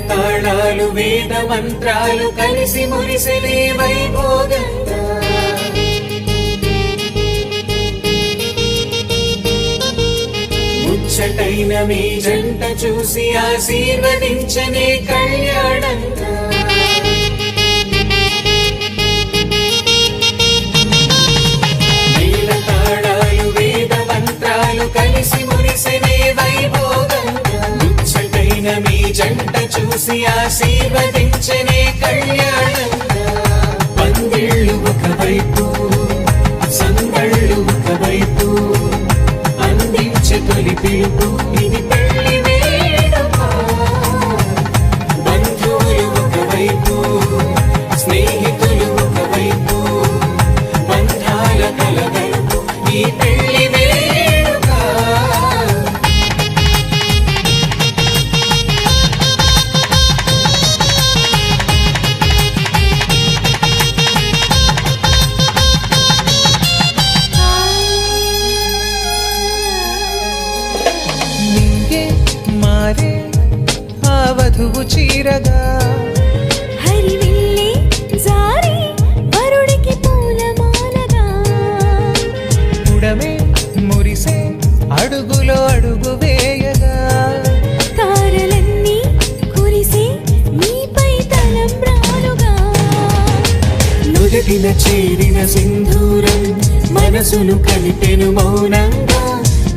తాళాలు వేద మంత్రాలు కలిసి మురిసెలే వైభోగంగా ముచ్చటైన మీ జంట చూసి ఆశీర్వదించనే కళ్యాణంగా తాళాలు వేద మంత్రాలు కలిసి మురిసెనే వైభోగంగా ముచ్చటైన మీ జంట చూసి ఆశీర్వదించనే కళ్యాణంగా పందిళ్ళు ఒకవైపు సందళ్ళు ఒకవైపు అందించే తొలి పిలుపు ఇది పెళ్లి వేడుక బంధువులు ఒకవైపు స్నేహితులు ఒకవైపు బంధాల కలగలుపు ఈ పెళ్లి వేడుక వధువు చీరగా హరివిల్లి జారి వరుడికి పూలమాలగా ఉడమే మురిసే అడుగులో అడుగు వేయగా తారలన్నీ కురిసే నీపై తలంబ్రాలుగా నుదుటిన చేరిన సింధూరం మనసును కలిపెను మౌనంగా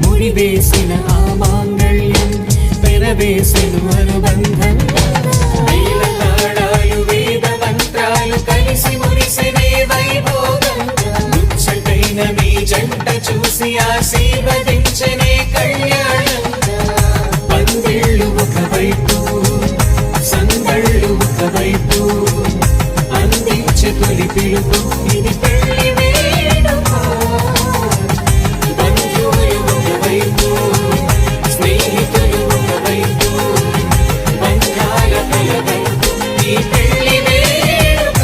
ముడివేసిన ఆ మాంగళ్యం పెనవేసెను అనుబంధంగా తాళాలు వేద మంత్రాలు కలిసి మురిసెనే వైభోగంగా ముచ్చటైన మీ జంట చూసి ఆశీర్వదించనే కళ్యాణంగా పందిళ్ళు ఒకవైపు సందళ్ళు ఒకవైపు అందించే తొలి పిలుపు ఇది పెళ్లి వేడుక బంధువులు ఒకవైపు స్నేహితులు ఒకవైపు బంధాల కలగలుపు ఈ పెళ్లి వేడుక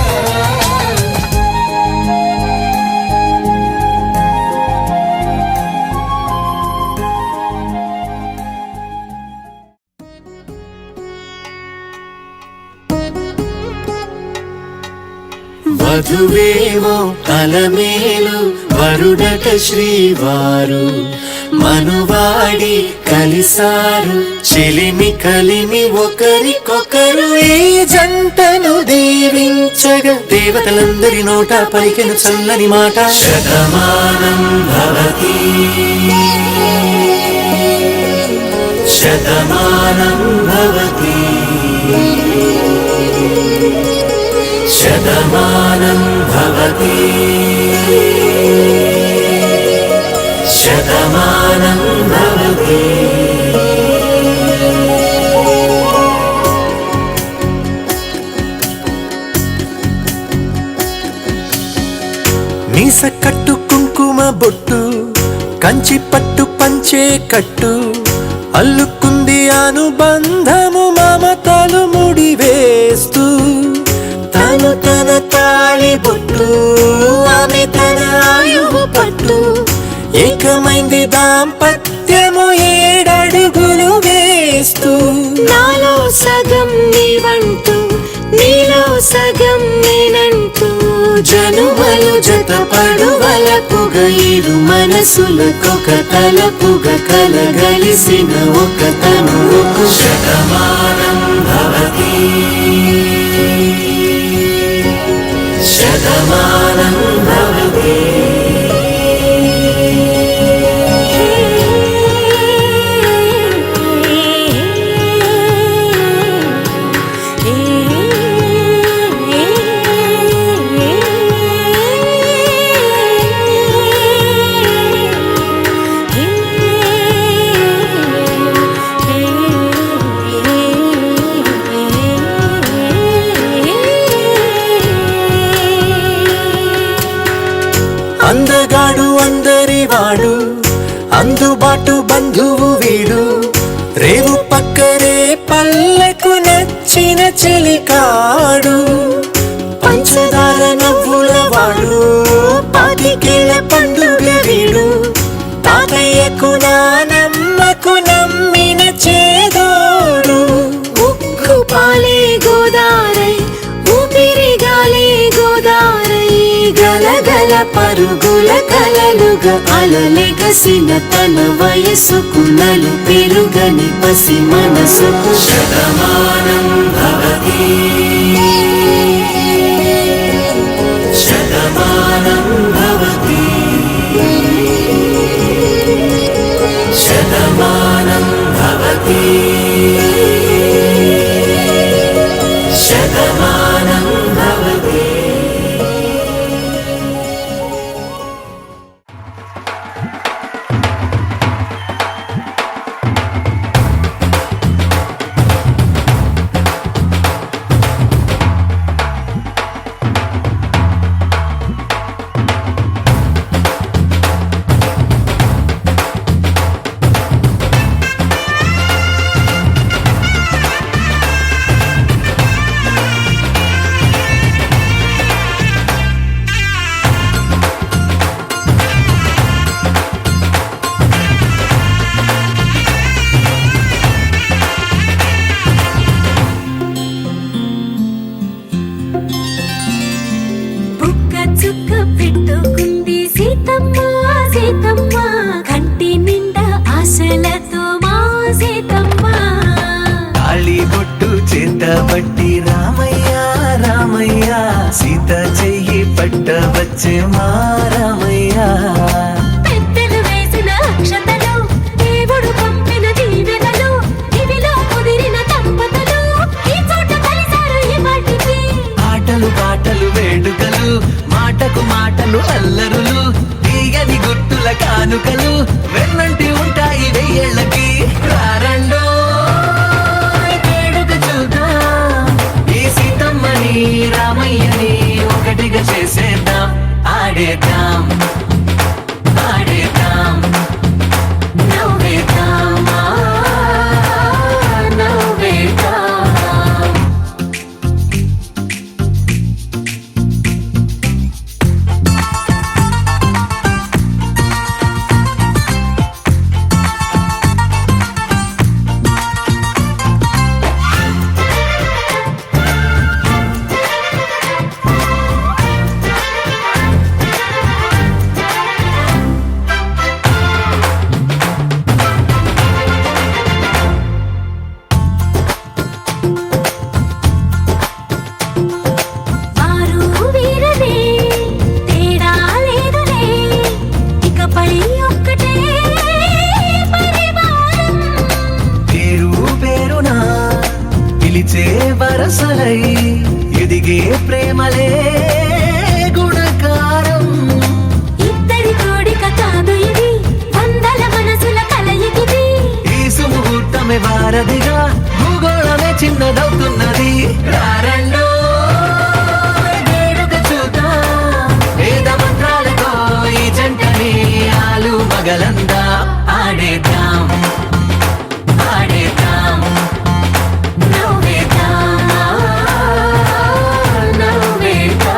వధువేమో అలమేలు వరుడట శ్రీవారు మనువాడి కలిసారు చెలిమి కలిమి ఒకరికొకరు ఈ జంటను దీవించగా దేవతలందరి నోట పలికెను చల్లని మాట శతమానం భవతి శతమానం భవతి శతమానం భవతి శతమానం భవతి మీస కట్టు కుంకుమ బొట్టు కంచి పట్టు పంచే కట్టు అల్లుకుంది అనుబంధము మమతలు ముడివేస్తూ తను తన తాళి బొట్టు ఆమె తన ఆయువు పట్టు ఏకమైంది దాంపత్యము 7 అడుగులు వేస్తూ నాలో సగం నీవంటూ నీలో సగం నేనంటూ జనుమలు జతపడువలపుగ ఇరు మనసులకొక తలపుగ కలగలిసిన ఒక తనువుకు శతమానం భవతి శతమానం భవతి అందగాడు అందరివాడు అందుబాటు బంధువు వీడు రేవు పక్కరే పల్లెకు నచ్చిన చెలికాడు పంచదార నవ్వుల వాడు పాతికేళ్ల పండుగ వీడు తాతయ్యకు నానమ్మకు నమ్మిన చేదోడు ఉక్కు పాల కలగల పరుగుల కలలుగా అలలెగసిన తన వయసుకు నలు పెరుగని పసి మనసుకు శతమానం భవతి శతమానం భవతి శతమానం భవతి శతమానం భవతి. బుక్క చుక్క పెట్టుకుంది సీతమ్మ సీతమ్మ కంటి నిండా ఆశలతో మా సీతమ్మ తాళి బొట్టు చేతబట్టి రామయ్య రామయ్య సీత చెయ్యి పట్ట వచ్చే మా రామయ్య. పెద్దలు వేసిన అక్షతలు దేవుడు పంపిన దీవెనలు ఇవిలో కుదిరిన దంపతులు ఈ చోట కలిసారు ఈ వాటికి ఆటలు పాటలు వేడుకలు మాటకు మాటలు అల్లరులు తీయని గుట్టుల కానుకలు వెన్నంటి ఉంటాయి వెయ్యేళ్ళకి. రారండో వేడుక చూద్దాం ఈ సీతమ్మని రామయ్యని ఒకటిగా చేసేద్దాం ఆడేద్దాం ఆడేద్దాం నవ్వేద్దాం నవ్వేద్దాం వారు వీరనే తేడా లేదులే ఇకపై ఒక్కటే పరివారం పేరు పేరునా పిలిచే వరసలై ఎదిగే ప్రేమలే గుణకారం. ఇద్దరి కోడిక కాదు ఇది వందల మనసుల కలయికిది ఈ సుముహూర్తమే వారధిగా భూగోళమే చిన్నదవుతున్నది. రారండో వేడుక చూద్దాం వేద మంత్రాలతో ఈ జంటని ఆలు మగలందా ఆడేద్దాం ఆడేద్దాం నవ్వేద్దాం నవ్వేద్దాం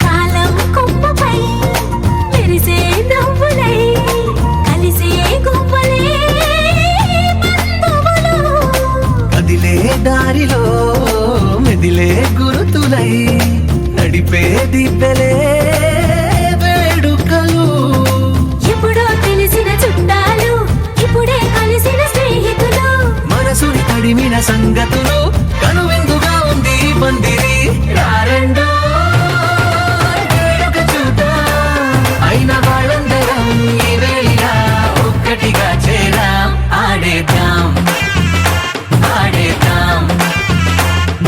కాలం కొమ్మపై మెరిసే నవ్వులై కలిసే గువ్వలే బంధువులు కదిలే దారిలో మెదిలే గురుతులై నడిపే దిబ్బెలే వేడుకలు. ఎప్పుడో తెలిసిన చుట్టాలు ఇప్పుడే కలిసిన స్నేహితులు మనసుని తడిమిన సంగతులు కనువిందుగా ఉంది ఈ పందిరి. రారండో వేడుక చూద్దాం అయిన వాళ్ళందరం ఈ వేళ ఒక్కటిగా చేరాం ఆడేద్దాం ఆడేద్దాం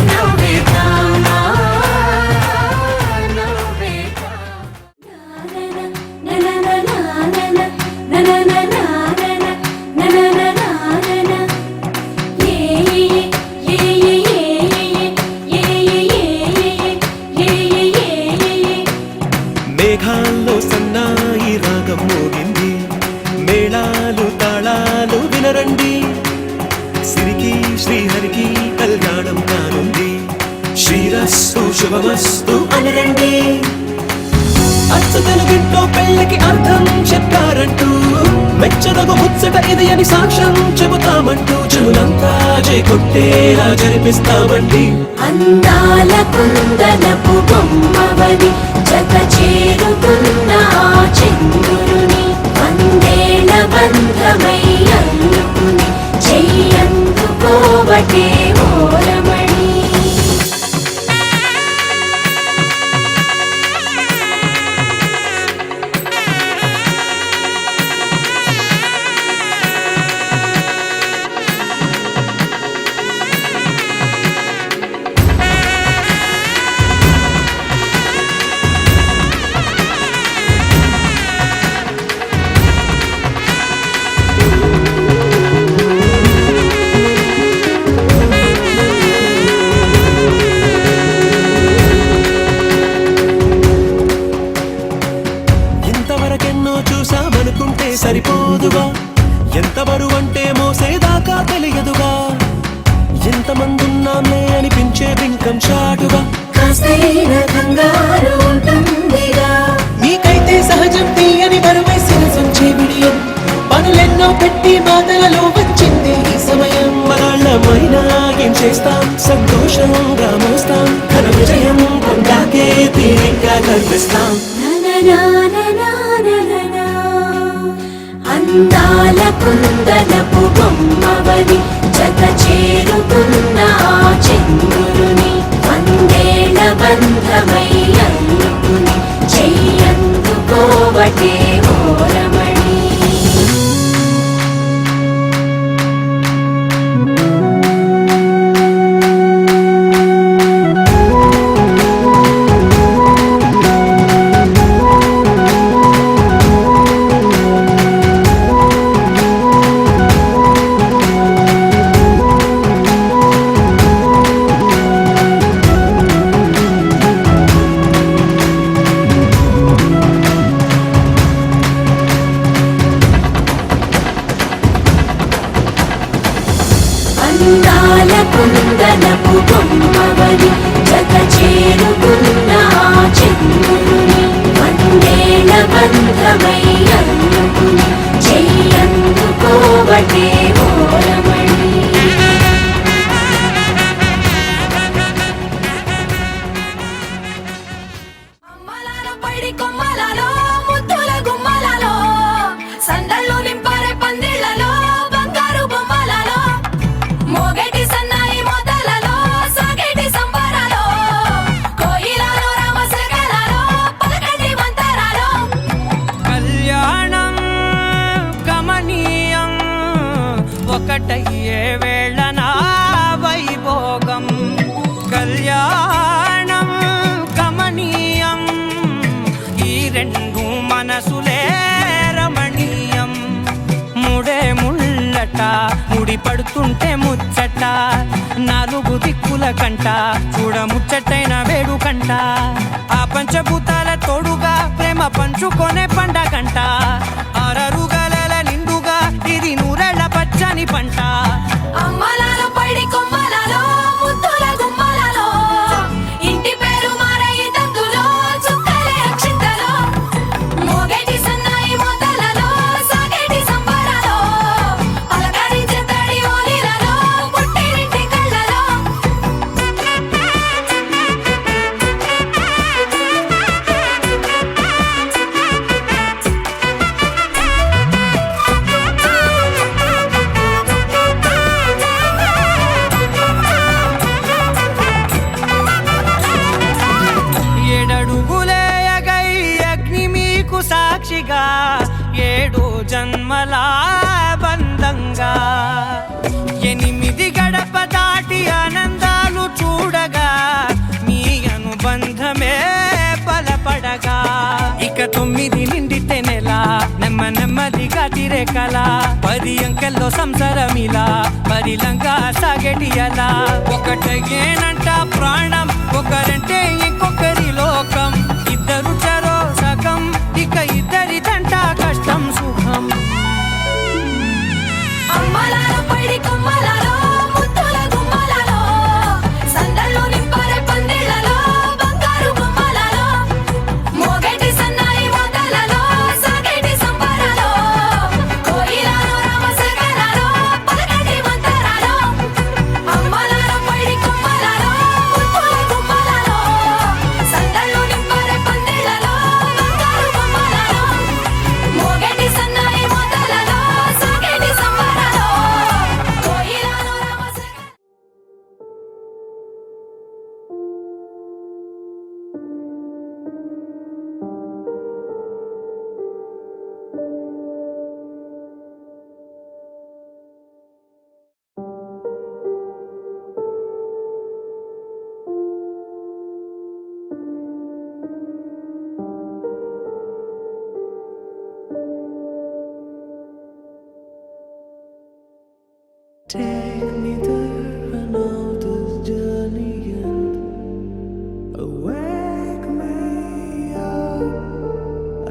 నవ్వేద్దాం మేఘాల్లో సన్నాయి రాగం మోగింది మేళాలు తాళాలు వినరండి, సిరికి శ్రీహరికి కళ్యాణం కానుంది. శ్రీరస్తు శుభమస్తు అనరండి, అచ్చ తెలుగింట్లో పెళ్ళికి అర్థం చెప్పారంటూ, మెచ్చదగు ముచ్చట ఇది అని సాక్ష్యం చెబుతామంటూ, జనులంతా జై కొట్టేలా జరిపిస్తామండి. అందాల కుందనపు బొమ్మవని జత చేరుకున్న ఆ చంద్రుని, వందేళ్ల బంధమై అల్లుకుని చెయ్యందుకోవటే ఓరమణి. ఇంతవరకెన్నో చూసామనుకుంటే సరిపోదుగా, ఎంత బరువంటే మోసేదాకా తెలియదుగా, ఎంతమందున్నాంలే అనిపించే బింకం చాటుగా, కాస్తైన కంగారు ఉంటుందిగా, నీకైతే సహజం తీయని బరువై శిరసుంచే విడియం, పనులెన్నో పెట్టి మాటలలో వచ్చింది ఈ సమయం. మరాళ్ళమైనా ఏం చేస్తాం, సంతోషంగా మోస్తాం, ఘన విజయం పొందాకే తీరిగ్గా కనిపిస్తాం. నననాననానననా. అందాల కుందనపు బొమ్మవని జత చేరుకున్న ఆ చంద్రుని, వందేళ్ల బంధమై అల్లుకుని చెయ్యందుకోవటే ఓరమణి. అందాల కుందనపు బొమ్మవని జత చేరుకున్న ఆ చంద్రుని, వందేళ్ల బంధమై అల్లుకుని చెయ్యందుకోవటే ఓరమణి. అమ్మలాల పైడి కొమ్మలలో ముద్దుల గుమ్మలలో, సందళ్ళు నింపారే పందిళ్లలో బంగారు బొమ్మలలో, మోగేటి సన్నాయి మోతలలో సాగేటి సంబరాలో, కోయిలలో రామశకలలో పలకటి మంతరాలో. కళ్యాణం గమనీయం, ఒకటయ్యే వేళ నా వైభోగం. కళ్యాణం గమనీయం, ఈ రెండు మనసులే రమణీయం. ముడే ముళ్ళట ముడి పడుతుంటే ముచ్చట, నాలుగు దిక్కుల కంట చూడ ముచ్చటైన వేడుకంట. ఆ పంచభూతాల తోడుగా ప్రేమ పంచుకొనే పండగంట. ఆరరుగల నిండుగా ఇది నూరెళ్ళ పచ్చని పంట. అమ్మలాల పైడి కొమ్మలలో ముద్దుల గుమ్మలలో, ఇంటి పేరు మారయి తందులో చుక్కలే అక్షింతలో, మోగేటి సన్నాయి మోతలలో సాగేటి సంబరాలో, పలకరించే తడి ఓలిలలో పుట్టినింటి కళ్ళలో. ఏడడుగులేయగై అగ్ని మీకు సాక్షిగా, ఏడు జన్మల బంధంగా, 8 గడప దాటి ఆనందాలు చూడగా, మీ అనుబంధమే బలపడగా. ఇక 9 నిండితే నెల నెమ్మదిగా తిరే కల, 10 అంకెల్లో సంసారమిలా పరిలంగా సాగేటి అలా. ఒకటేనంట ప్రాణం, ఒకరంటే ఇంకొకరి లోకం, ఇద్దరు చరో సగం, ఇక ఇద్దరిదంట కష్టం సుఖం.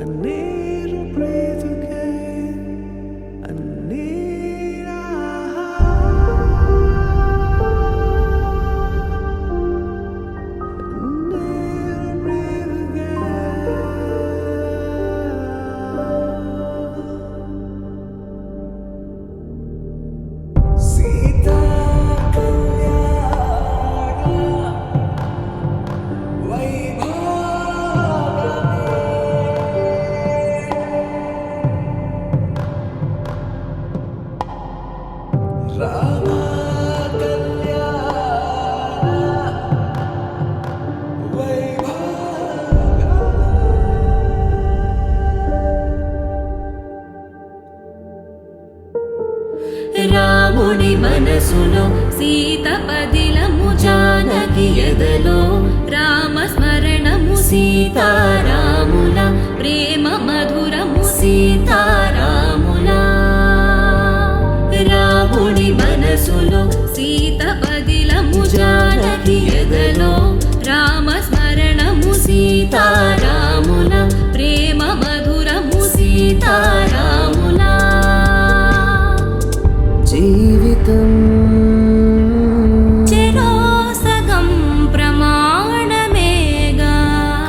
need to breathe again. I need a Sita రాముని మనసులో సీత పదిలము జానకి ఎదలో రామ స్మరణము సీతారాముల ప్రేమ మధురము సీతారాముల రాముని మనసులో సీత పదిలము జానకి ఎదలో రామ స్మరణము సీతారాముల ప్రేమ మధురము సీతారాముల జీవితం చెరో సగం ప్రమాణమేగా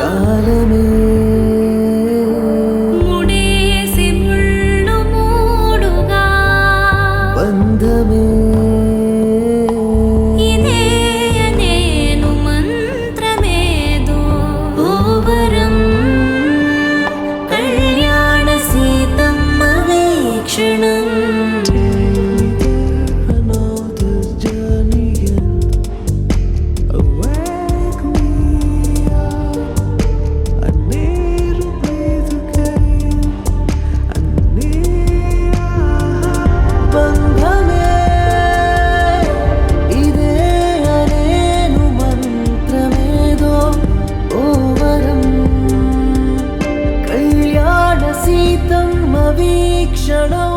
కాలమే ముడేసి ముళ్ళు మూడుగా బంధమే ఇదే నేను మంత్రమేదో ఓవరం కళ్యాణ సీతమ్మ వీక్షణం వీక్షణం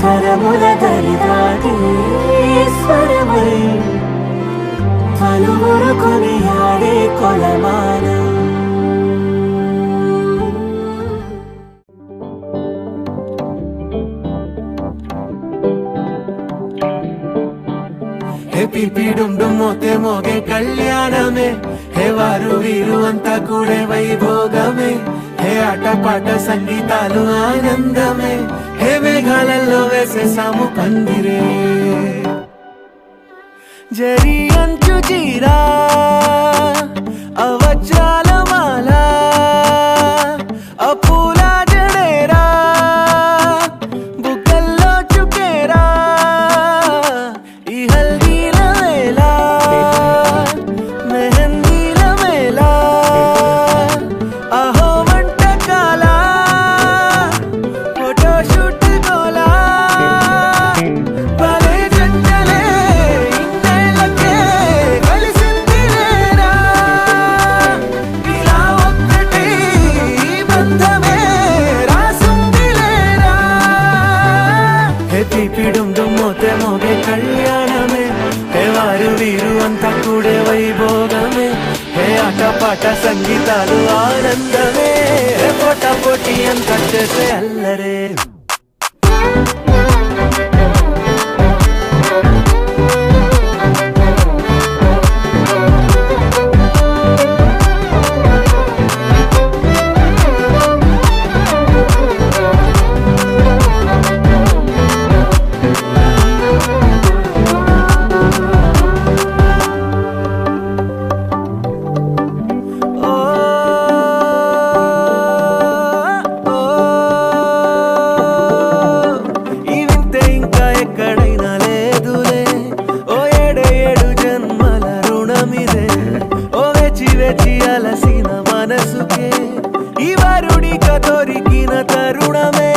కరముల దరిదాటి స్వరమై పలువురు కొనియాడే కొలమానం. పిపిడుండు మోతే మోగే కళ్యాణమే, హే వారు వీరు అంతా కూడే వైభోగమే, హే ఆటపాట సంగీతాలు ఆనందమే, హే మేఘాలలో వేసేసాము పందిరే. జరి అంచు చీరా అవజ్రాల మాల అపూల జడేరా బుగ్గల్లో చుకేరా ఈ హల్దీల వేళ మెహందీల వేళ అహో వంటకాల ఫోటోషూట్ గోలా భలే జంటలే ఇన్నేళ్ళకే కలిసింది లేరా ఇలా ఒక్కటి బంధమే రాసుంది లేరా. హే తీపిడుం దుమ్మోతే మోగే కళ్యాణమే, హే వారు వీరు అంతా కూడే వైభోగమే, హే ఆటపాట సంగీతాలు ఆనందమే, హే పోటా పోటీ అంతా చేసే అల్లరే. ఈ వింతే ఇంకా ఎక్కడైనా లేదులే, ఓ ఏడు జన్మల రుణమిదే, ఓ వేచి వేచి అలసిన మనసుకే ఈ వరుడిక దొరికిన తరుణమే.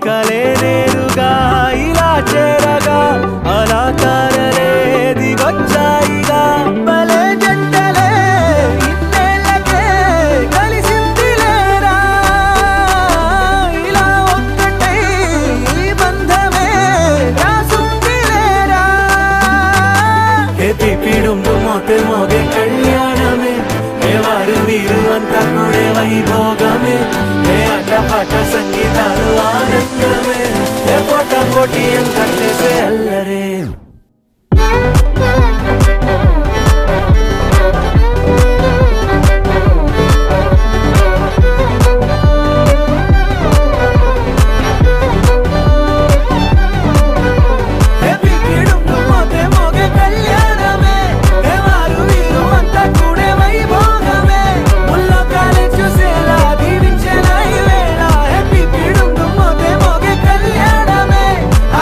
కలే నేరుగా ఇలా చేరగా అలా కారలే దిగొచ్చాయిగా భలే జంటలే ఇన్నేళ్ళకే కలిసింది లేరా ఇలా ఒక్కటై ఈ బంధమే రాసుంది లేరా. హే తీపిడుండు మోతే మోగే కళ్యాణమే, హే వారు వీరు అంతా కూడే వైభోగమే, హే ఆటపాట సంగీతాలు ఆనందమే, హే పోటా పోటీ అంతా చేసే అల్లరే. హే పిపిడుండు మోతే మోగే కళ్యాణమే, హే వారు వీరు అంతా కూడే వైభోగమే, ముల్లోకాలే చూసేలా దీవించేలా ఈ వేళ. హే పిపిడుండు మోతే మోగే కళ్యాణమే,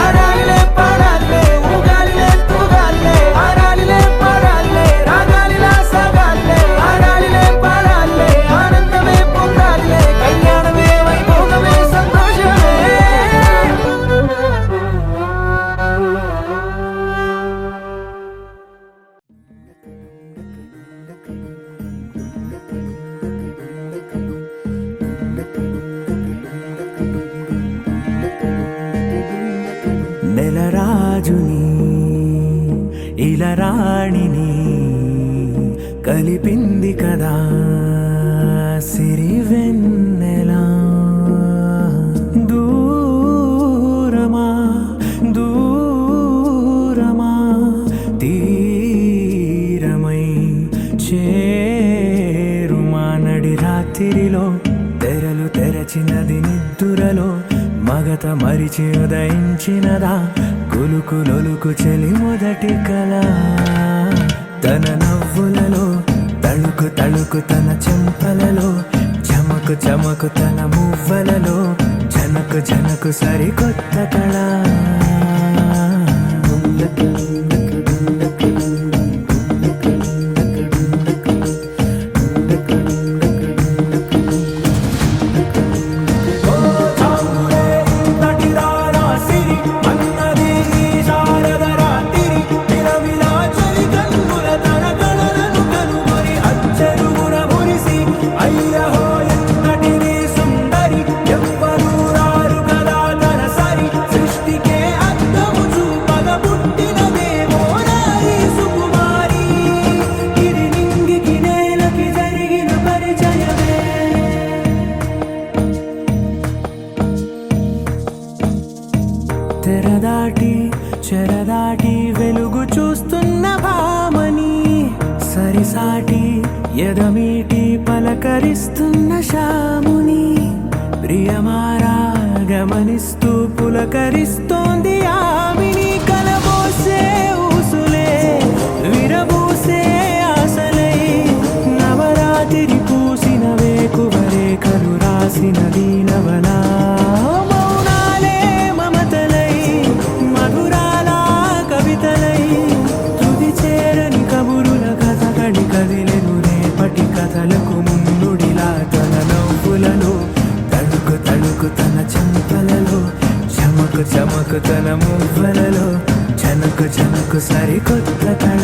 ఆరాలిలే పాడాలే ఊగాలిలే తూగాలే, ఆరాలిలే పాడాలే రాగాలిలా సాగాలే, ఆరాలిలే పాడాలే ఆనందమే పొందాలే, కళ్యాణమే వైభోగమే సంతోషమే. నెలరాజుని ఇలా రాణిని కలిపింది కదా సిరివెన్నెలా. దూరమా దూరమా తీరమై చేరుమా నడి రాత్రిలో తెరలు తెరచినది నిద్దురలో మగత మరిచి ఉదయించినదా కులుకులొలుకు చెలి మొదటి కళ. తన నవ్వులలో తళుకు తళుకు తన చెంపలలో చమకు చమకు తన మువ్వలలో జనకు జనకు సరికొత్త కళ. సృష్టికే ఎదమీటి పలకరిస్తున్న శాముని ప్రియమారా గమనిస్తూ పులకరిస్తోంది ఆవిని కలబోసే ఊసులే విరబూసే ఆశలై నవరాత్రి పూసిన వేకువరే కలు రాసిన దీనవనా మౌనాలే మమతలై మధురాల కవితలై తుది చేరని కబురుల కథ కడి కదిలెను రేపటి కథలకు ముందుడిలా తన నవ్వులలో తడుకు తడుకు తన చెంపలలో చమకు చమకు తన మువ్వలలో చనకు చనకు సరికొత్త కళ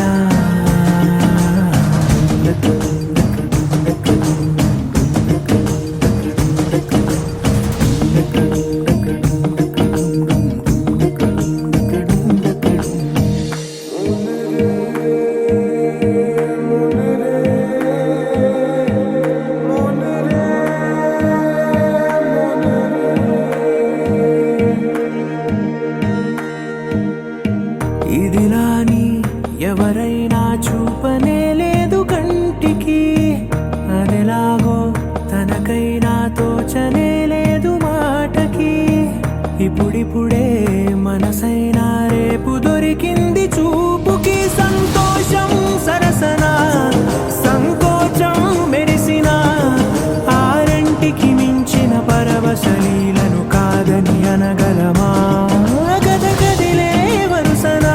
ఇదిలాని ఎవరైనా చూపనే లేదు కంటికి అదెలాగో తనకైనా తోచనే లేదు మాటకి ఇప్పుడిప్పుడే మనసైనా రేపు దొరికింది చూపుకి సంతోషం సరసన సంకోచం మెరిసిన ఆరంటికి మించిన పరవశలీలను కాదని అనగలమా గద గదిలే వరుసన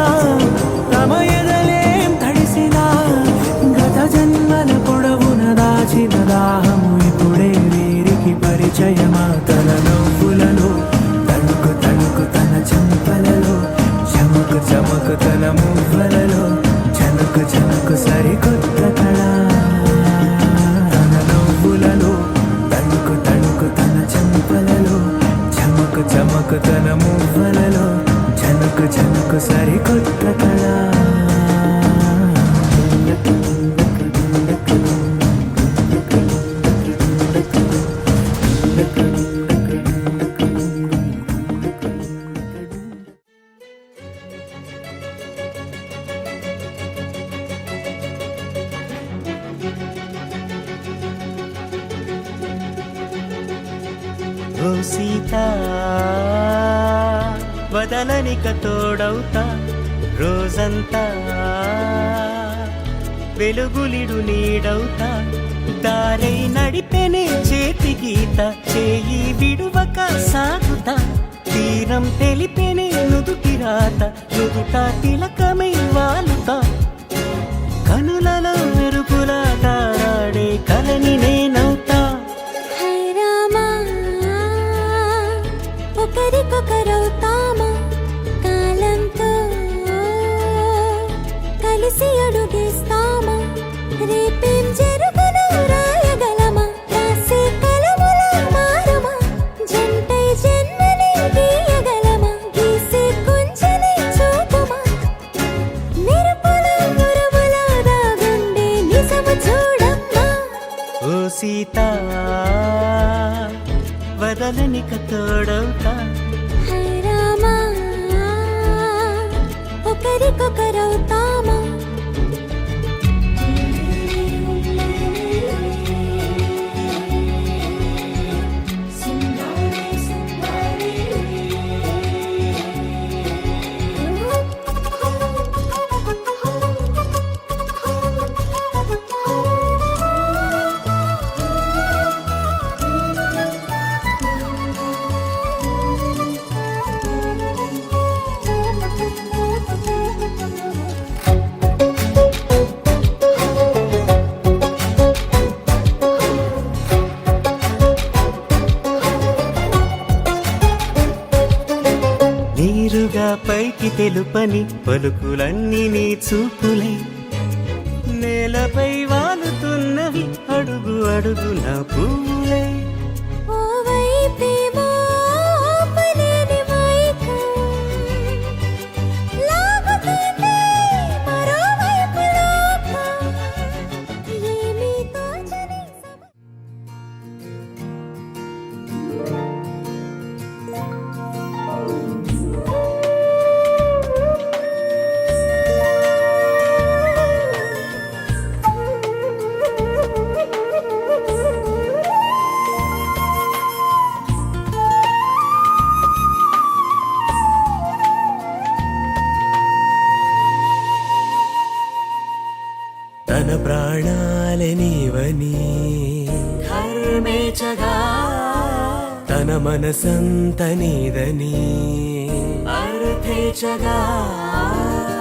తమ ఎదలేం తడిసినా గత జన్మల పొడవున దాచిన దాహము ఇప్పుడే వీరికి పరిచయమా తన నవ్వులలో తణుకు తణుకు తన చెంపలలో చమకు చమకు తన మువ్వలలో చనుకు చనుకు సరికొత్త కళ తన నవ్వులలో తణుకు తణుకు తన చెంపలలో చమకు చమకు తన మువ్వలలో చనుకు చనుకు సరికొత్త కళ ఓ సీత వదలనిక తోడవుతా రోజంతా వెలుగులిడు నీడవుతా దారై నడిపెనే చేతి గీత చేయి విడువక సాగుతా తీరం తెలిపెనే నుదుటి రాత నుదుట తిలకమై వాలుతా కనులలో మెరుగులా తారాడే కలని నేనవుతా ఒకరికొకరవుతామా కాలంతో కలిసి అడుగేస్తామా రేపేం జరుగును రాయగలమా రాసే కలముల మారమా జంటై జన్మని గీయగలమా గీసే కుంచని చూపుమా మెరుపుల మురముల దాగుండే నిజము చూడమ్మా ఓ సీత వదలనిక తోడవుతా హై రామా ఒకరికొకరవుతామా నీరుగా పైకి తెలుపని పలుకులన్నీ నీ చూపులై నేలపై వాలుతున్నవి అడుగు అడుగు నా పువ్వులై ఓ వైపేమో ఆపలేని మైకం లాగుతుంది మరోవైపు లోకం ఏమీ తోచని పేచగా తన మనసంత నీదని అర్థేచగా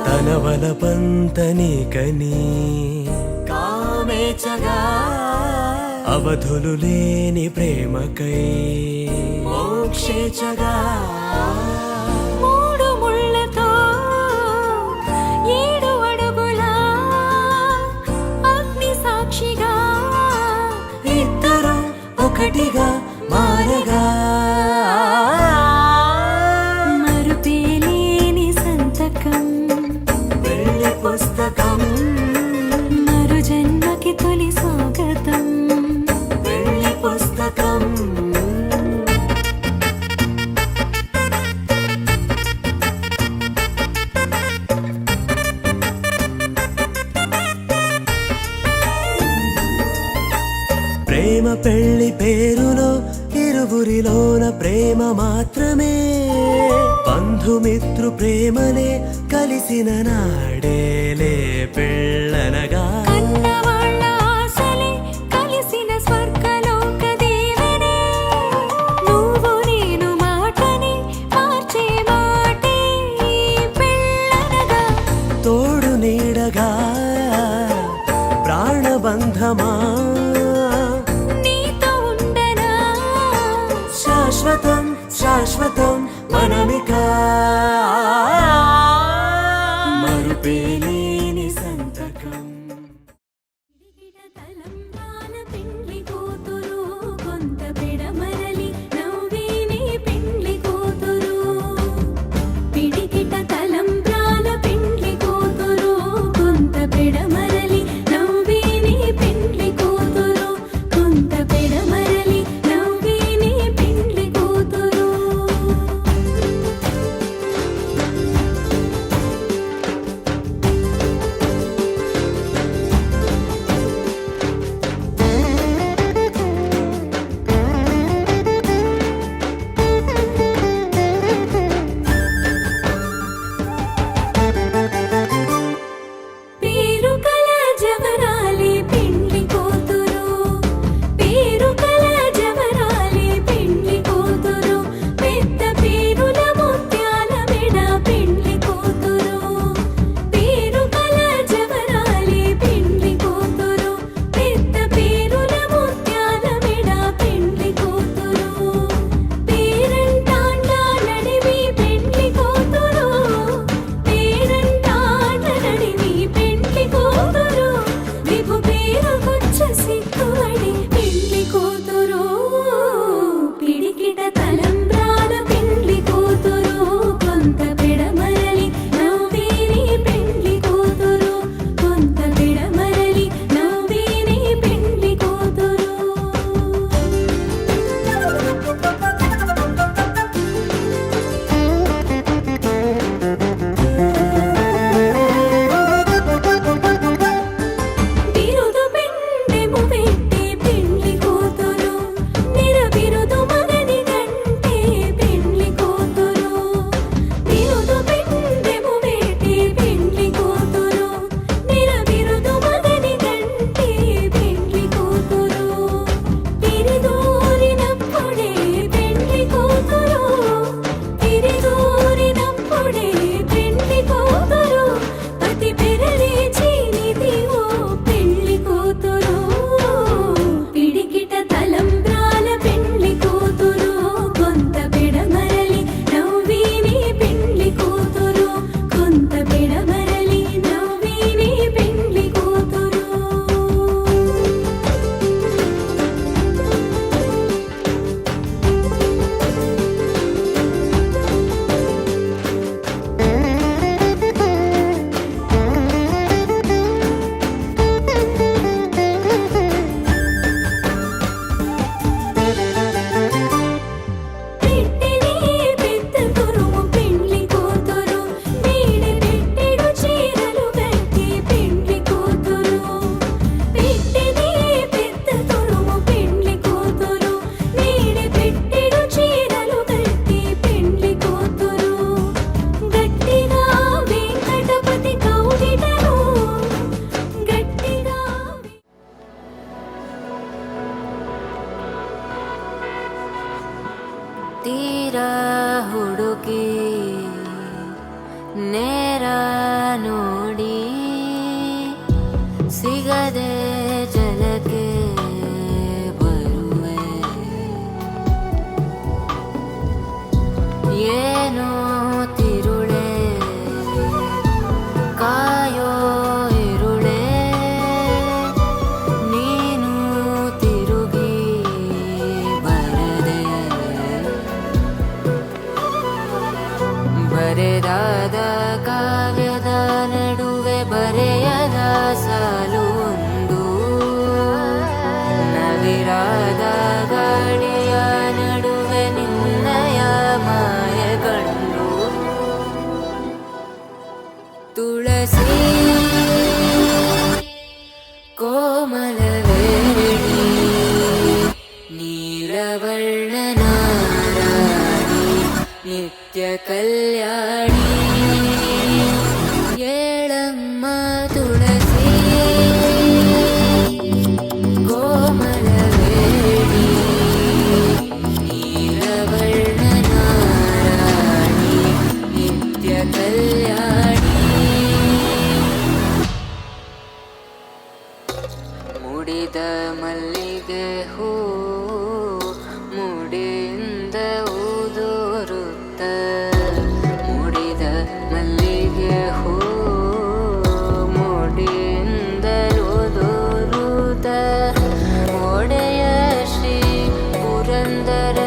తన వలపంత నీకని కామేచగా అవధులు లేని ప్రేమకై మోక్షేచగా మూడు ముళ్ళతో 7 అడుగుల అగ్ని సాక్షిగా ఇద్దరు ఒకటిగా మారగా మరుపేలేని సంతకం వెళ్ళి పుస్తకం మరు జన్మకి తొలి స్వాగతం వెళ్ళి పుస్తకం ప్రేమ పెళ్లి పేరులో ఇరువురిలోన ప్రేమ మాత్రమే బంధుమిత్రు ప్రేమనే కలిసిన నాడేలే పెళ్ళనగా కన్నవాళ్ళ ఆశలే కలిసిన స్వర్గలోక దీవెనే నువ్వు నేను మాటని మార్చే మాటే పెళ్ళనగా తోడు నీడగా ప్రాణబంధమా నీతో ఉండనా శాశ్వతం శాశ్వతం మనమిక మరుపేలేని సంతకం పిడికిట తలంబ్రాల పెండ్లి కూతురు కొంత పిడమరలి నవ్వేనే పెండ్లి కూతురు పిడికిట తలంబ్రాల పెండ్లి కూతురు కొంత పిడమరలి నవ్వేనే పెండ్లి కూతురు కొంత పిడమరలి నవ్వేనే పెండ్లి కూతురు పేరు కల జవరాలి పెండ్లి కూతురు పేరు ತೀರ ಹುಡುಕಿ ನೇರ ನೋಡಿ ಸಿಗದೆ ಜಲಕ್ಕೆ ಬರುವೆ ಏನೋ ತಿರುಳೆ ಕಾಯೋ ಇರುಳೆ ನೀನು ತಿರುಗಿ ಬರದೆ ಬರೆದಾದ ಕಾವ್ಯದ ನಡುವೆ ಬರೆಯದ ಸಾಲು ಒಂದು ನವಿರಾದ ಗಾಡಿಯ ನಡುವೆ ನಿನ್ನಯ ಮಾಯ ಕಂಡು ತುಳಸಿ ಕೋಮಲವೇಣಿ ನೀಲವರ್ಣನಾರಾಣಿ ನಿತ್ಯ ಕಲ್ಯಾಣಿ ಏಳಮ್ಮ ತುಳಸಿ ಕೋಮಲವೇಣಿ ನೀಲವರ್ಣನಾರಾಣಿ ನಿತ್ಯ ಕಲ್ಯಾಣಿ ಮುಡಿದ ಮಲ್ಲಿಗೆ ಹೂ ಮುಡಿಯಿಂದ ಊದೋರುತ್ತ ಮುಡಿದ ಮಲ್ಲಿಗೆ ಹೂ ಮುಡಿಯಿಂದ ಊದೋರುತ್ತ ಒಡೆಯ ಶ್ರೀ ಪುರಂದರ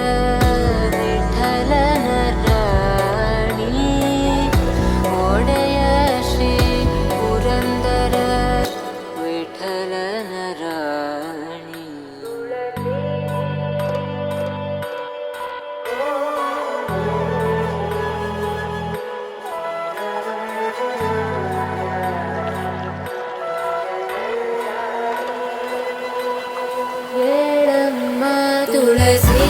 ವಿಠಲನ ರಾಣಿ ಒಡೆಯ ಶ್ರೀ ಪುರಂದರ ವಿಠಲನ ರಾಣಿ ಏಳಮ್ಮ ತುಳಸಿ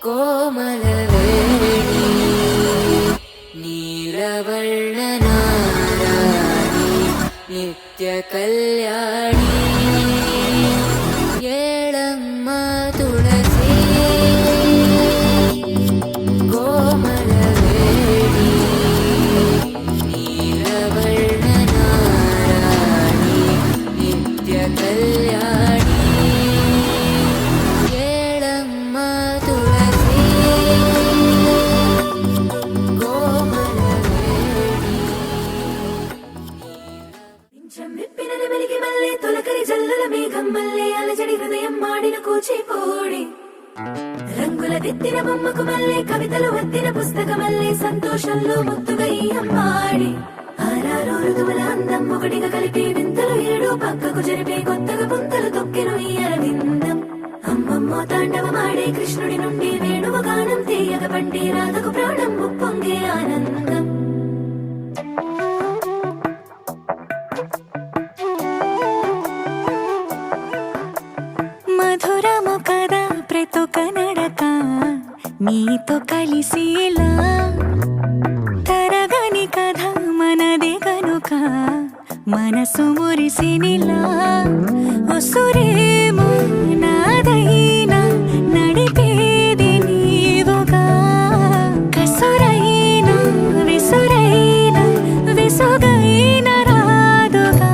ಕೋಮಲವೇಣಿ ನೀಲವರ್ಣನಾರಾಣಿ ನಿತ್ಯ ಕಲ್ಯಾಣಿ ಏಳಮ್ಮ ತುಳಸಿ ಕೋಮಲವೇಣಿ ನೀಲವರ್ಣನಾರಾಣಿ ನಿತ್ಯ ಕಲ್ಯಾಣಿ ಏಳಮ್ಮ ತುಳಸಿ ಕೋಮಲವೇಣಿ విప్పిన వెలిగి మల్లె తొలకరి జల్లుల మేఘం మల్లె అలజడి హృదయం మాడిన కూచిపూడి రంగుల దిద్దిన బొమ్మకు మల్లె కవితలు వద్దిన పుస్తక మల్లె సంతోషంలో ముత్తుగా ఈ అమ్మాడి ఆరారు ఋతువుల అందం ఒకటిగా కలిపి వింతలు ఏడు పక్కకు జరిపే కొత్తగా పుంతలు తొక్కెను ఈ అరవిందం అమ్మమ్మో తాండవమాడే కృష్ణుడి నుండి వేణువ గానం తీయగ పండి రాధకు ప్రాణం ఉప్పొంగే ఆనందం మధురము కదా ప్రతొక నడక నీతో కలిసేలా తరగని కథ మనదే కనుక మనసు మురిసినిలా ఉసురేమో నాదైనా నడిపేది నీవుగా కసురైనా విసురైనా విసుగైన రాదుగా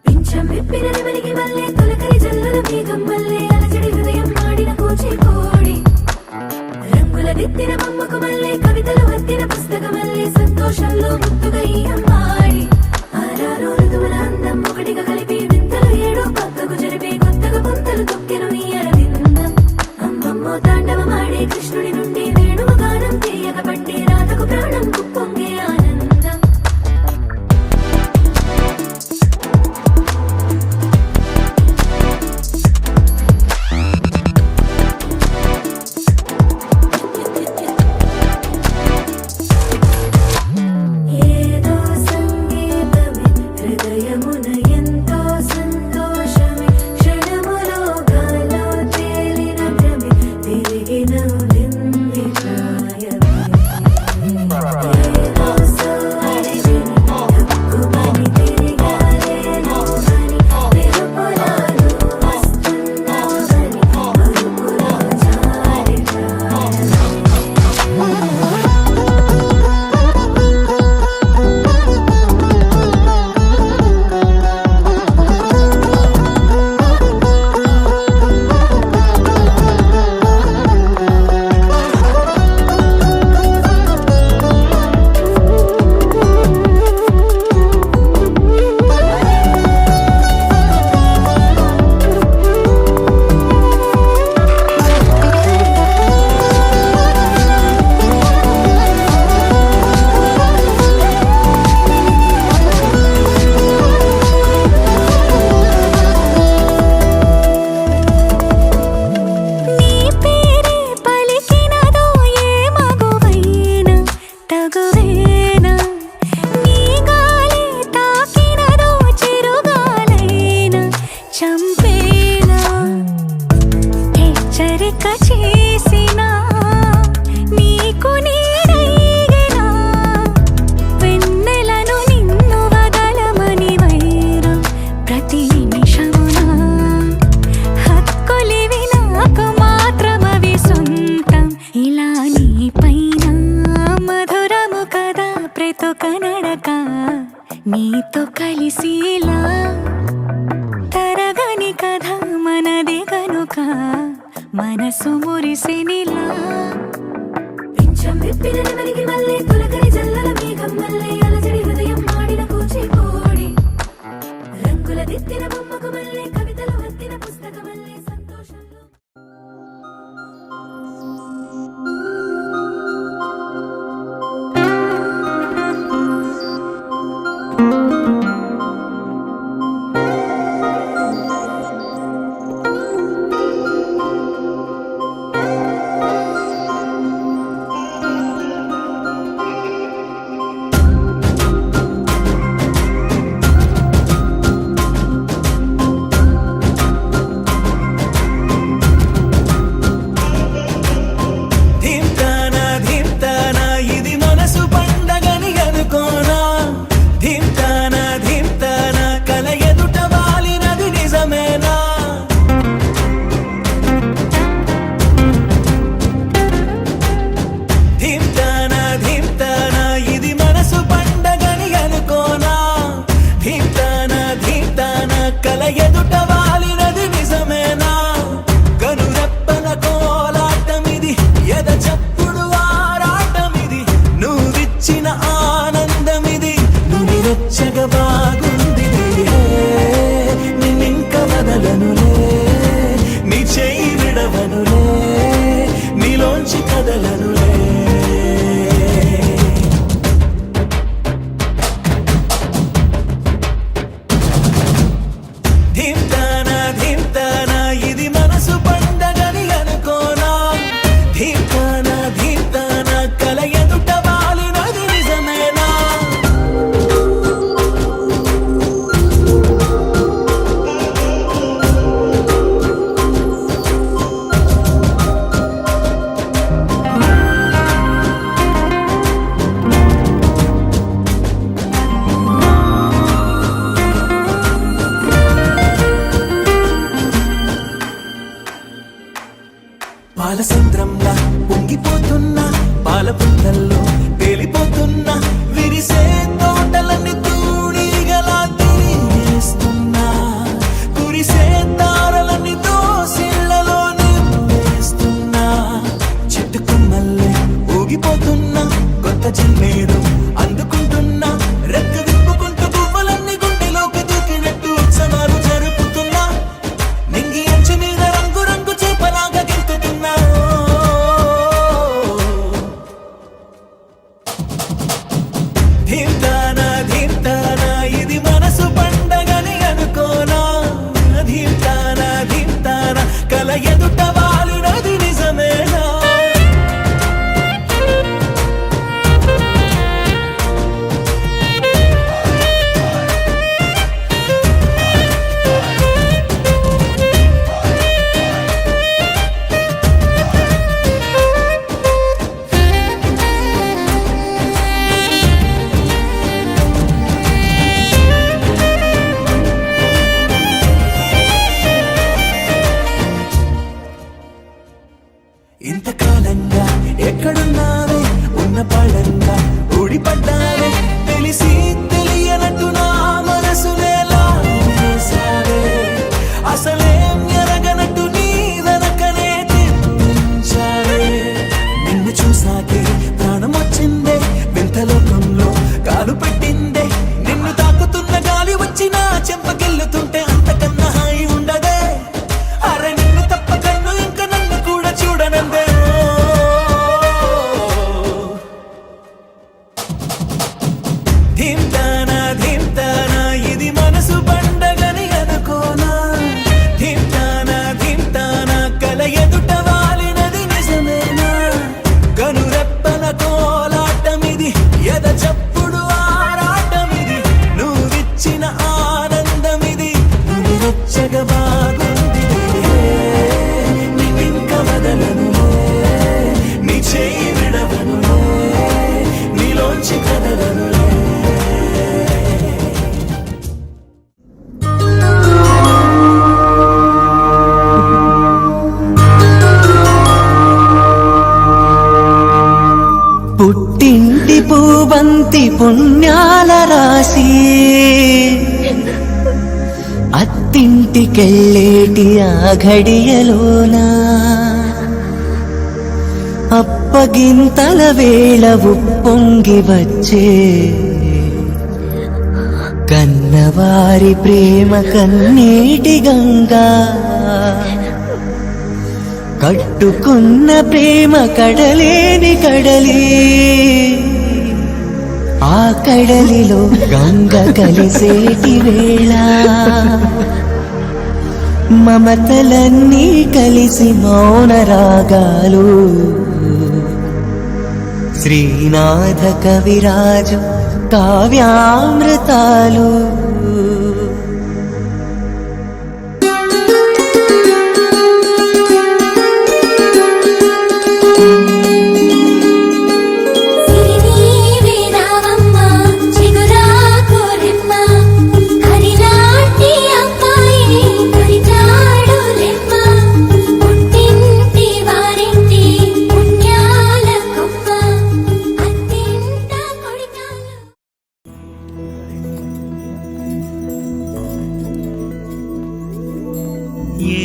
పింఛం విప్పిన వెలిగి మల్లె తొలకరి జల్లుల మేఘం మల్లె అలజడి హృదయం మాడిన కూచిపూడి రంగుల దిద్దిన బొమ్మకు మల్లె కవితలు వద్దిన పుస్తక మల్లె సంతోషంలో ముత్తుగా ఈ అమ్మాడి ఆరారు ఋతువుల అందం ఒకటిగా కలిపి వింతలు ఏడు పక్క మనసు మురిసినిలా పింఛం విప్పిన నెమలికి మళ్ళీ తొలకరి జల్లల మేఘం మళ్ళీ అలజడి హృదయం ఆడిన కూచిపూడి రంగుల దిద్దిన బొమ్మకు మళ్ళీ కవితలు వత్తిన పుస్తకం మళ్ళీ సంతోషంలో ధీమ్తానా ధీమ్తానా ఇది మనసు పండగని అనుకోనా ధీమ్తానా ధీమ్తానా కల ఎదుట వాలినది నిజమేనా ధీమ్తానా ధీమ్తానా ఇది మనసు పండగని అనుకోనా ధీమ్తానా ధీమ్తానా కల ఎదుట వాలినది నిజమేనా కనురెప్పల కోలాటమిది ఎద చప్పుడు ఆరాటమిది నువ్విచ్చిన ఆనందమిది నుని వెచ్చగా బాగుంది నిన్నింక వదలనులే నీ చెయ్యి విడవనులే నీలోంచి కదలనులే ధీమ్తానా ధీమ్తానా ఇది మనసు పండగని అనుకోనా ధీమ్తానా ధీమ్తానా కల ఎదుట వాలినది నిజమేనా పాలసంద్రంలా పొంగిపోతున్నా పాల పుంతల్లో తేలిపోతున్నా విరిసే తోటలన్నీ తూణీగలా తిరిగేస్తున్నా కురిసే తారలన్నీ దోసిళ్లలో నింపేస్తున్నా చెట్టు కొమ్మల్లే ఊగిపోతున్నా కొత్త జన్మేదో అందుకుంటున్నా రెక్క విప్పుకుంటూ పువ్వులన్నీ గుండెలోకి దూకినట్టు ఉత్సవాలు జరుపుతున్నా నింగి అంచు మీద రంగు రంగు చేపలాగా గెంతుతున్నా ధీమ్తానా ధీమ్తానా ఇది మనసు పండగని అనుకోనా ధీమ్తానా ధీమ్తానా కల ఎదుట వాలినది నిజమేనా ఇంతకాలంగా ఎక్కడున్నావే ఉన్న పడంగా ఊడిపడ్డావే తెలిసి తెలియనట్టు నా మనసునేలా వేసావే అసలేం ఎరగనట్టు నీ వెనకనే తిప్పించావే నిన్ను చూసాకే ప్రాణం వచ్చిందే వింత లోకంలో కాలు పెట్టిందే నిన్ను తాకుతున్న గాలి వచ్చి నా చెంపకెళ్ళుతుంటే అంతకన్నా హాయి ఉండదే అరే నిన్ను తప్ప కన్ను ఇంక నన్ను కూడా చూడనందే ధీమ్తానా ధీమ్తానా ఇది మనసు పండగని అనుకోనా ధీమ్తానా ధీమ్తానా కల ఎదుట వాలినది నిజమేనా కనురెప్పల కోలాటమిది ఎద చప్పుడు ఆరాటమిది నువ్విచ్చిన ఆనందమిది నువ్వు వెచ్చగా బాగుంది నిన్నింక వదలనులే నీ చెయ్యి విడవనులే నీలోంచి కదలనులే పుట్టింటి పూవంతి పుణ్యాల రాశి అత్తింటి పుట్టింటికెళ్ళేటి ఆ ఘడియలోనా అప్పగింతల వేళ ఉప్పొంగి వచ్చే కన్నవారి ప్రేమ కన్నీటి గంగా కట్టుకున్న ప్రేమ కడలేని కడలి ఆ కడలిలో గంగ కలిసేటి వేళ మమతలన్నీ కలిసి మౌన రాగాలు శ్రీనాథ కవిరాజు కావ్యామృతాలు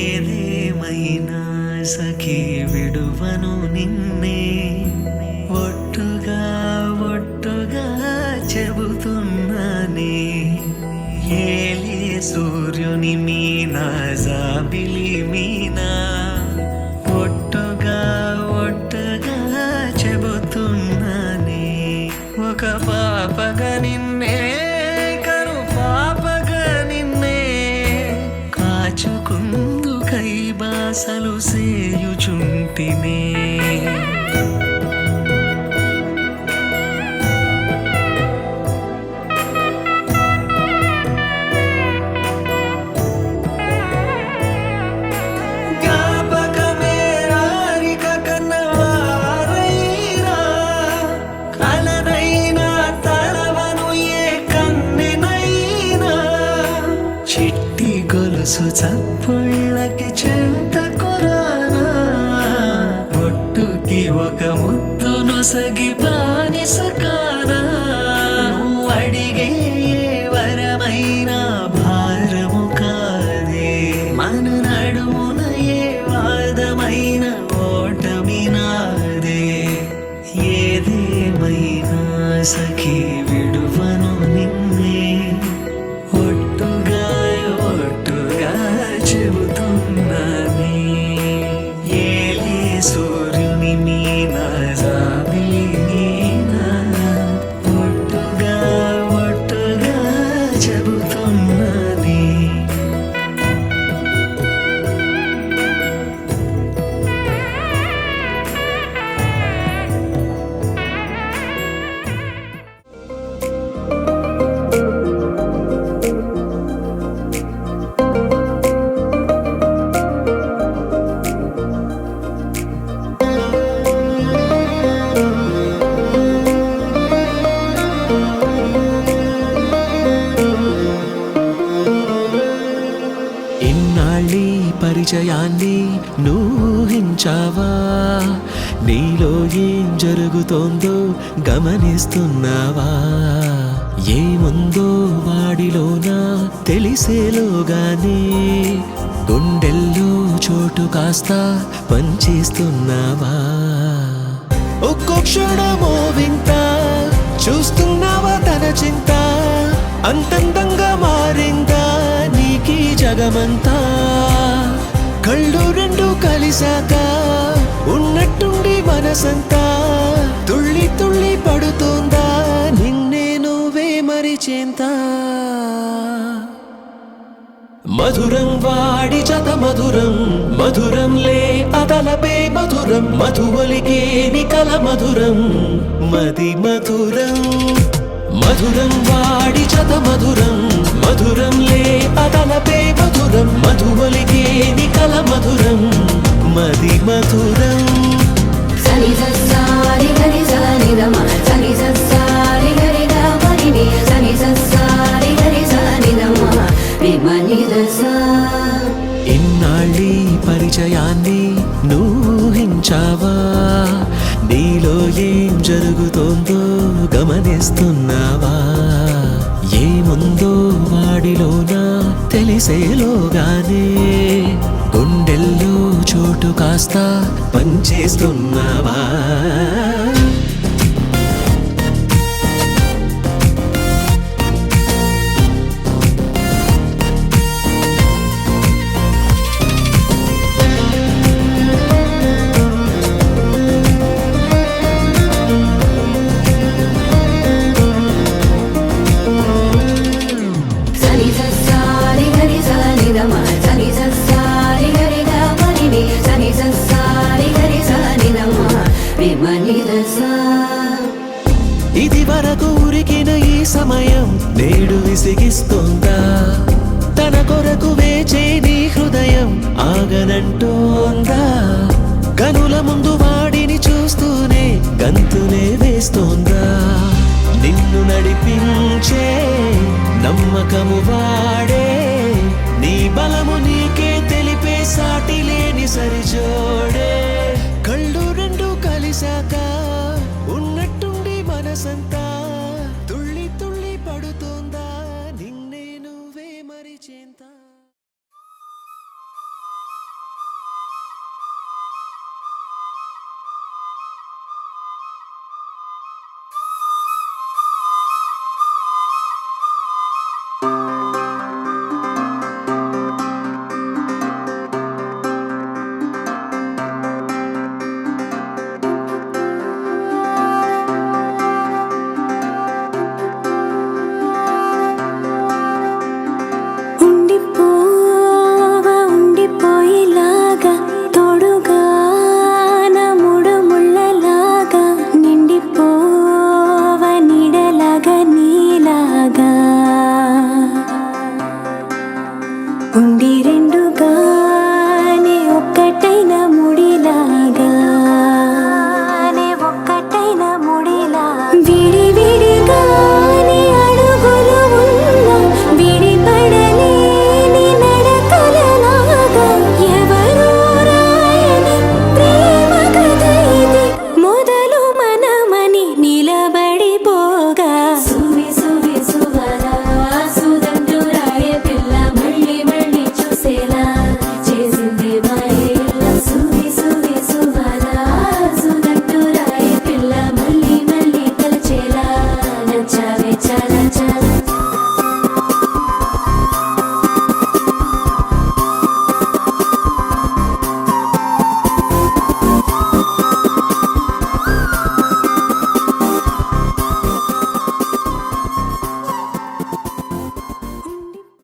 ఏదేమైనా సఖీ విడువను నిన్నే ఒట్టుగా ఒట్టుగా చెబుతున్నానే ఏలే సూర్యుని మీనా జాబిలి మీనా ఒట్టుగా ఒట్టుగా చెబుతున్నానే ఒక పాపగా నిన్నే కను పాపగా నిన్నే కాచుకుందు కైబాసలు సేయుచుంటినే చప్పుళ్ళకి చెంత కొరానా ఒట్టుకి ఒక ముద్దును సగి బానిసకానా అడిగే వరమైనా భారము కాదే మన నడుమున ఏ వాదమైన ఓటమి నాదే ఏదేమైనా సఖీ విడువను నిన్నే ఒట్టుగా ఒట్టుగా చెబుతున్నానే ఏలే సూర్యుని మీనా జాబిలి మీనా ఒట్టుగా ఒట్టుగా చెబుతున్నానే ఇన్నాళ్ళీ పరిచయాన్ని నూహించావా నీలో ఏం జరుగుతోందో గమనిస్తున్నావా ఏముందో వాడిలోనా తెలిసేలోగానే గుండెల్లో చోటు కాస్త పంచేస్తున్నావా ఒక్కో క్షణమో వింత చూస్తున్నావా తన చింత అంతందంగా మారిందా నీకీ జగమంతా కళ్ళు రెండు కలిసాక ఉన్నట్టుండి మనసంతా తుళ్ళి తుళ్ళి పడుతోందా నిన్నే నువ్వే మరిచేంత మధురం వాడి జత మధురం మధురంలే అతలపే మధురం మధువలికే నికల మధురం మది మధురం మధురం వాడి జత మధురం మధురంలే అతలపే మధురం మధువలికే నికల మధురం మది మధురం సని ససారి గరి సని దమ సని ససారి గరి దమని ని సని ససారి గరి సని దమ విమని దస ఇన్నాళ్ళీ పరిచయాన్ని నూహించావా నీలో ఏం జరుగుతోందో గమనిస్తున్నావా ఏమో ఏముందో వాడిలోన తెలిసేలోగానే గుండెల్లో చోటు కాస్త పనిచేస్తున్నావా సని ససారి గరి సని దమ సని ససారి గరి గమని ని సని ససారి గరి సని దమ విమని దసా ఇది వరకు ఉరికిన ఈ సమయం నేడు విసిగిస్తోందా తన కొరకు వేచే నీ హృదయం ఆగనంటోందా కనుల ముందు వాడిని చూస్తూనే గంతులే వేస్తోందా నిన్ను నడిపించే నమ్మకము వాడే నీ బలము నీకే